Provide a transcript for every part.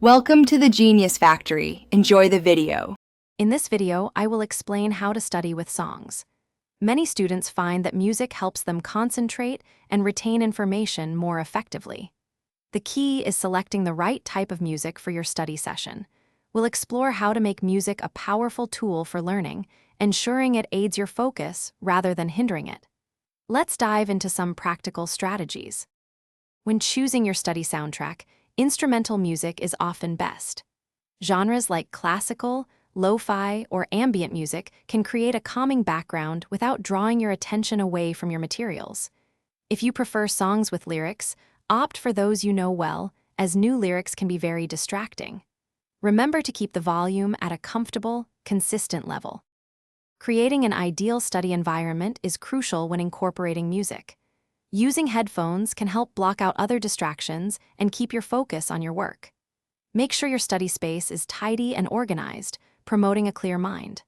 Welcome to the Genius Factory. Enjoy the video. In this video, I will explain how to study with songs. Many students find that music helps them concentrate and retain information more effectively. The key is selecting the right type of music for your study session. We'll explore how to make music a powerful tool for learning, ensuring it aids your focus rather than hindering it. Let's dive into some practical strategies. When choosing your study soundtrack, instrumental music is often best. Genres like classical, lo-fi, or ambient music can create a calming background without drawing your attention away from your materials. If you prefer songs with lyrics, opt for those you know well, as new lyrics can be very distracting. Remember to keep the volume at a comfortable, consistent level. Creating an ideal study environment is crucial when incorporating music. Using headphones can help block out other distractions and keep your focus on your work. Make sure your study space is tidy and organized, promoting a clear mind.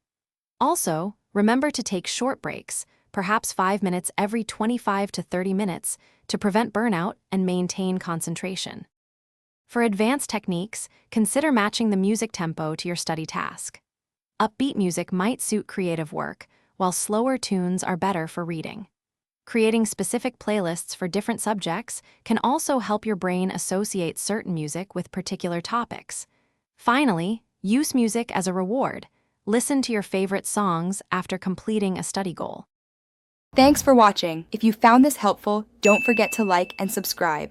Also, remember to take short breaks, perhaps 5 minutes every 25 to 30 minutes, to prevent burnout and maintain concentration. For advanced techniques, consider matching the music tempo to your study task. Upbeat music might suit creative work, while slower tunes are better for reading. Creating specific playlists for different subjects can also help your brain associate certain music with particular topics. Finally, use music as a reward. Listen to your favorite songs after completing a study goal. Thanks for watching. If you found this helpful, don't forget to like and subscribe.